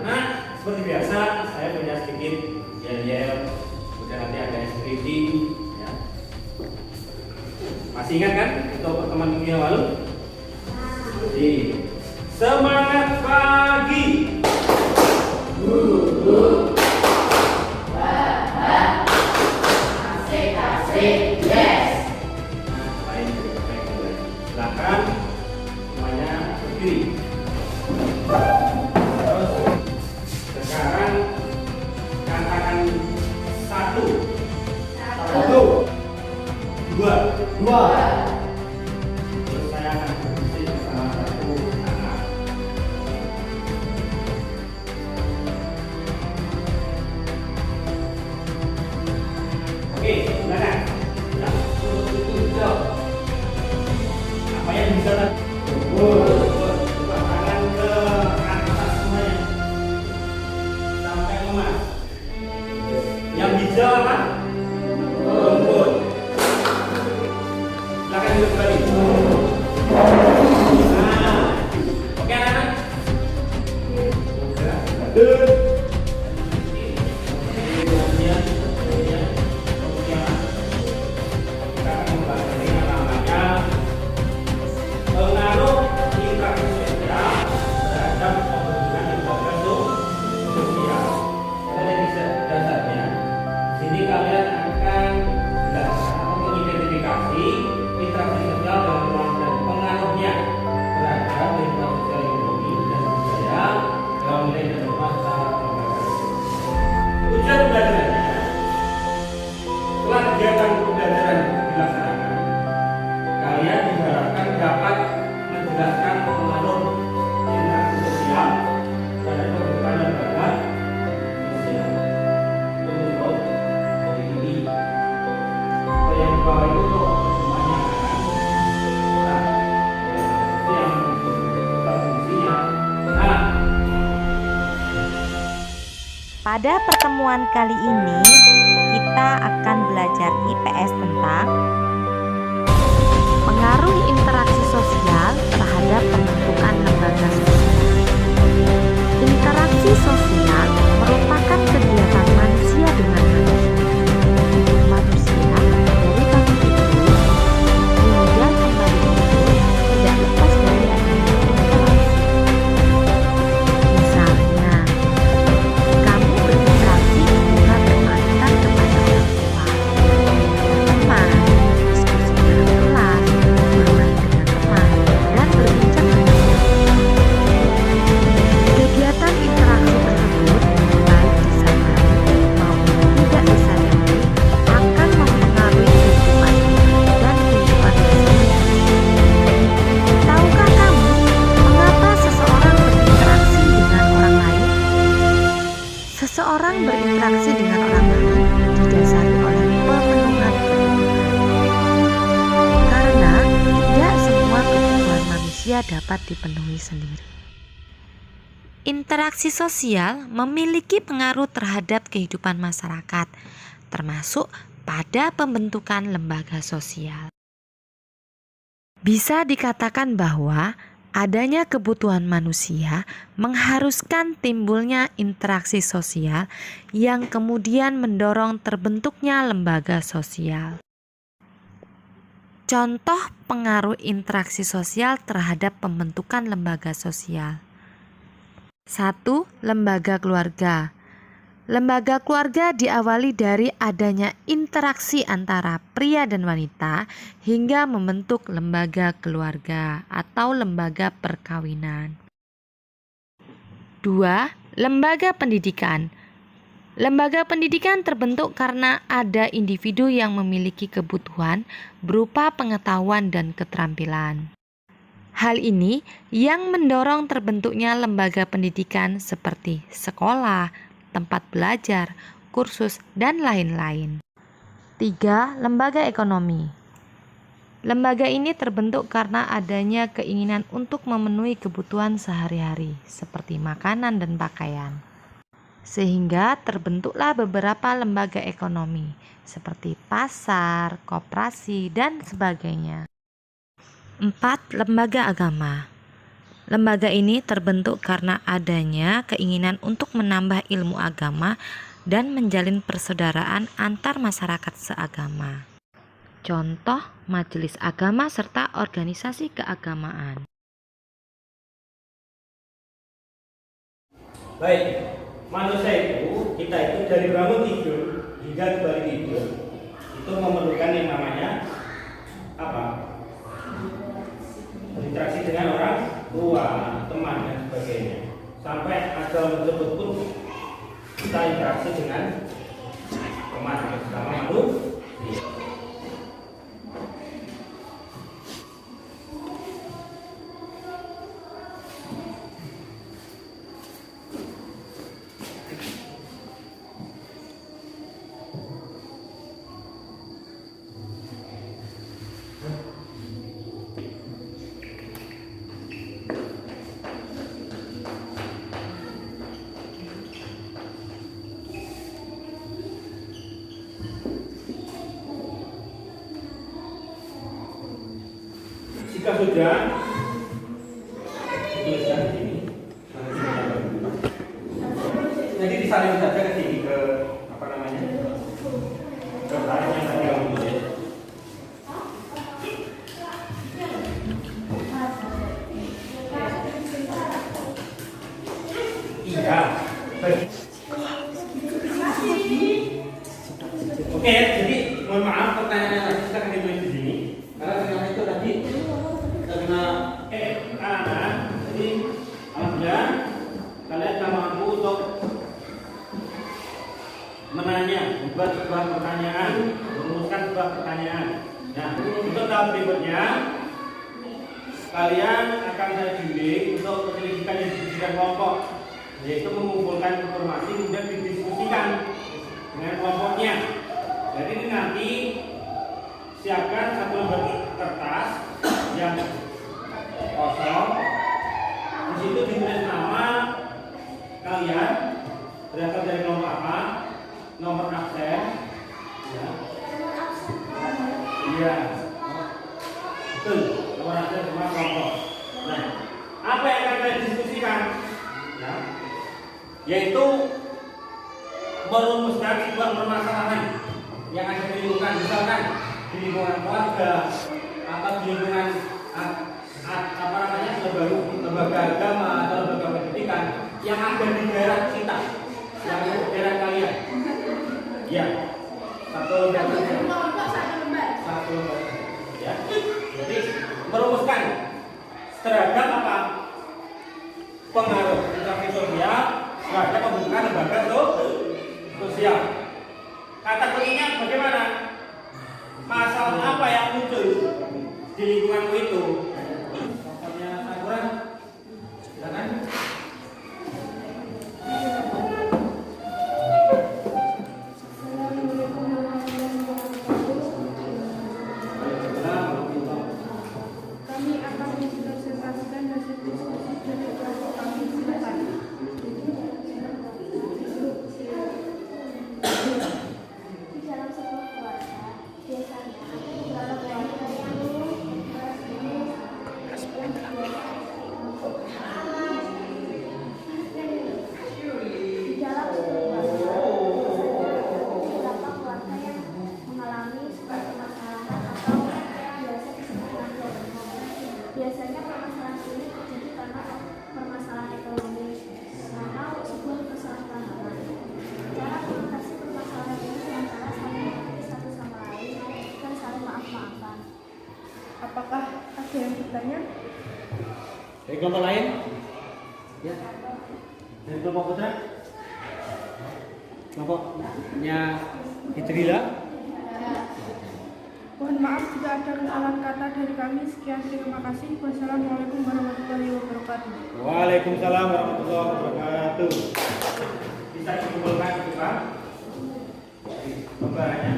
Anak, seperti biasa saya punya sedikit yel-yel, kemudian nanti ada skripsi ya. Masih ingat kan untuk pertemuan minggu yang lalu? Jadi, semangat pagi. Asik, yes. Baik. Silakan semuanya berdiri. Terus sekarang katakan satu, dua. Terus saya akan berdiri bersama satu anak. Oke, silakan. Apa yang bisa tangan ke atas semuanya sampai lemas. Yang hijau apa? Rumput. Silakan duduk kembali. Nah, oke anak-anak. Pengaruh interaksi sosial terhadap pembentukan lembaga sosial. Kalian bisa dasarnya. Sini kalian akan belajar atau mengidentifikasi interaksi sosial dalam ruang dan pengaruhnya terhadap kehidupan sosial ekonomi dan budaya dalam nilai dan masa lembaga. Tujuan pembelajarannya setelah kegiatan pembelajaran dilaksanakan, kalian diharapkan dapat menjelaskan pengaruh interaksi sosial pada pembentukan lembaga sosial. Untuk hari ini, yang di bawah itu untuk semuanya kan, itu yang fungsinya. Nah, Pada pertemuan kali ini, kita akan belajar IPS tentang pengaruh interaksi sosial terhadap pembentukan lembaga sosial. Interaksi sosial merupakan kegiatan manusia dengan manusia dari bangun tidur hingga kembali tidur tidak lepas dari adanya interaksi. Misalnya, kamu berinteraksi dengan bermanfaat kepada orang tua, teman, diskusi dalam kelas, bermain dengan teman, dan berbincang dengan orang. Kegiatan interaksi tersebut, baik disadari maupun tidak disadari, akan mempengaruhi kehidupan dan kehidupan sehari-hari. Tahukah kamu mengapa seseorang berinteraksi dengan orang lain? Seseorang berinteraksi dengan orang lain didasari oleh pemenuhan kebutuhan. Karena tidak semua kebutuhan manusia dapat dipenuhi sendiri. Interaksi sosial memiliki pengaruh terhadap kehidupan masyarakat, termasuk pada pembentukan lembaga sosial. Bisa dikatakan bahwa adanya kebutuhan manusia mengharuskan timbulnya interaksi sosial yang kemudian mendorong terbentuknya lembaga sosial. Contoh pengaruh interaksi sosial terhadap pembentukan lembaga sosial. 1. Lembaga keluarga. Lembaga keluarga diawali dari adanya interaksi antara pria dan wanita hingga membentuk lembaga keluarga atau lembaga perkawinan. 2. Lembaga pendidikan. Lembaga pendidikan terbentuk karena ada individu yang memiliki kebutuhan berupa pengetahuan dan keterampilan. Hal ini yang mendorong terbentuknya lembaga pendidikan seperti sekolah, tempat belajar, kursus, dan lain-lain. 3. Lembaga ekonomi. Lembaga ini terbentuk karena adanya keinginan untuk memenuhi kebutuhan sehari-hari seperti makanan dan pakaian. Sehingga terbentuklah beberapa lembaga ekonomi seperti pasar, koperasi, dan sebagainya. 4. Lembaga agama. Lembaga ini terbentuk karena adanya keinginan untuk menambah ilmu agama dan menjalin persaudaraan antar masyarakat seagama. Contoh, majelis agama serta organisasi keagamaan. Baik, manusia itu, kita itu dari bangun tidur hingga kembali tidur itu memerlukan yang namanya apa? Berinteraksi dengan orang tua, teman, dan sebagainya. Sampai agama tersebut pun kita interaksi dengan teman bersama manusia. Jika sudah dituliskan di sini, jadi disalin saja ke sini ke apa namanya ke tarik yang tadi kamu tulis. Iya. Oke, jadi mohon maaf pertanyaannya tadi silakan ditulis di sini karena ternyata itu tadi karena jadi alhamdulillah kalian tak mampu untuk menanya, membuat sebuah pertanyaan, merumuskan sebuah pertanyaan. Nah, untuk tahap berikutnya kalian akan saya bimbing untuk penyelidikan yang diberikan kelompok, yaitu mengumpulkan informasi kemudian didiskusikan dengan kelompoknya. Jadi ini nanti siapkan satu lembar kertas yang kosong, di situ ditulis nama kalian berasal dari kelompok apa, nomor absen, ya, iya, betul, nomor absen semua kelompok. Nah, apa yang akan kita diskusikan, ya, yaitu merumuskan sebuah permasalahan yang ada di lingkungan, misalkan di lingkungan keluarga atau di lingkungan apa namanya lembaga agama atau lembaga pendidikan yang ada di daerah kita, yang ada di daerah kalian. Ya, satu lembar, ya. Jadi merumuskan terhadap apa pengaruh interaksi sosial terhadap pembentukan lembaga sosial. Kategorinya bagaimana? Masalah apa yang muncul di lingkunganmu itu? Contohnya Sakura, silakan. Kami akan mempresentasikan hasil diskusi dari kelompok kami. Silakan. Di dalam sebuah keluarga, biasanya kalau keluarga yang Apakah ada yang bertanya? Dari kelompok lain? Ya. Dari kelompok putra? Kelompoknya Hidrila? Mohon maaf jika ada kesalahan kata dari kami. Sekian, terima kasih. Wassalamualaikum warahmatullahi wabarakatuh. Waalaikumsalam warahmatullahi wabarakatuh. Bisa dikumpulkan itu Pak? Gambarannya.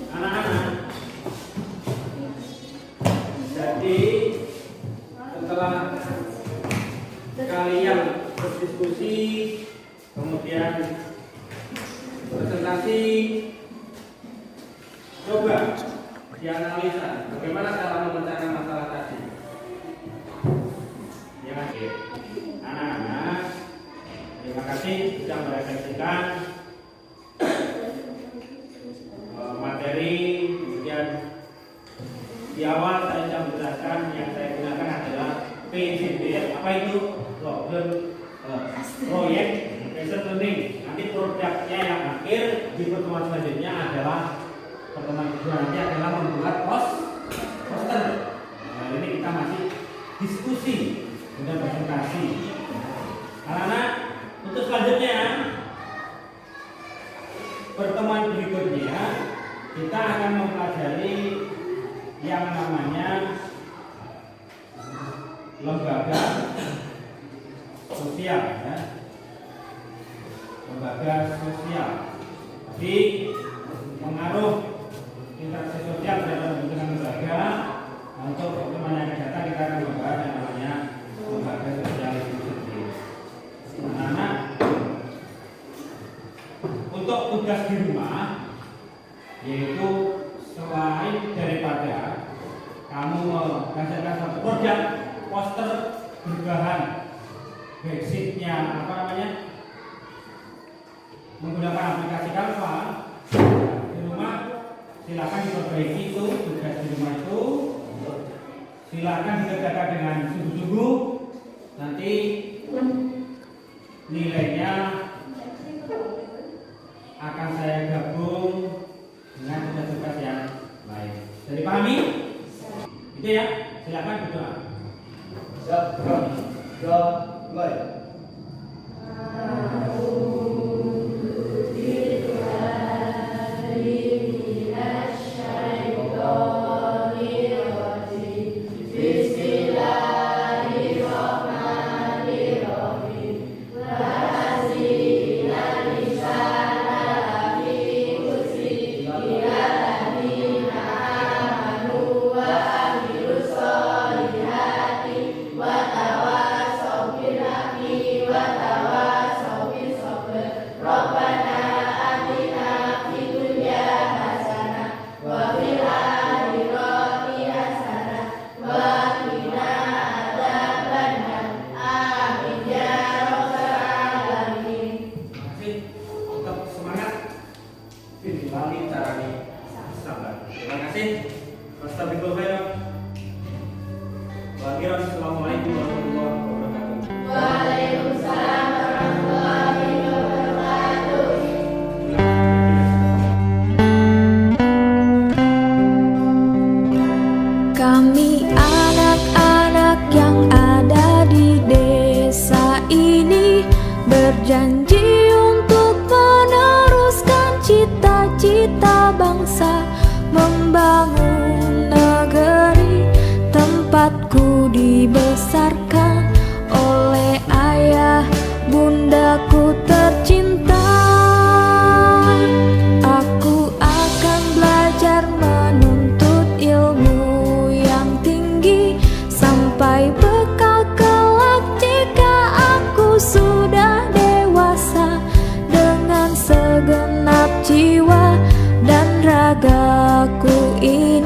Anak-anak, jadi setelah kalian berdiskusi, kemudian presentasi, coba dianalisa bagaimana cara memecahkan masalah tadi. Ya, anak-anak, terima kasih sudah merefleksikan materi. Kemudian di awal saya sudah menjelaskan yang saya gunakan adalah PCBL. Apa itu? Problem Project Based Learning. Nanti produknya yang akhir di pertemuan selanjutnya adalah pertemuan kedua nanti adalah membuat poster. Nah, ini kita masih diskusi dan presentasi. Karena untuk selanjutnya pertemuan berikutnya kita akan mempelajari yang namanya lembaga sosial, ya. Lembaga sosial. Jadi pengaruh interaksi sosial dalam bentukan lembaga. Untuk pertemuan yang akan datang kita akan membahas yang namanya lembaga sosial itu sendiri. Anak-anak, untuk tugas di rumah, yaitu selain daripada kamu menghasilkan satu produk poster berbahan basicnya menggunakan aplikasi Canva, di rumah silakan diperbaiki itu tugas di rumah itu, silakan dikerjakan dengan sungguh-sungguh. Nanti nilainya akan saya gabung dengan tugas-tugas yang lain. Jadi dipahami? Itu ya, silakan berdoa. Mulai. Assalamualaikum warahmatullahi wabarakatuh. Waalaikumsalam warahmatullahi wabarakatuh. Kami anak-anak yang ada di desa ini berjanji untuk meneruskan cita-cita bangsa, membangun negeri tempatku dibesarkan oleh ayah bundaku tercinta. Aku akan belajar menuntut ilmu yang tinggi sampai bekal kelak jika aku sudah dewasa, dengan segenap jiwa dan ragaku ini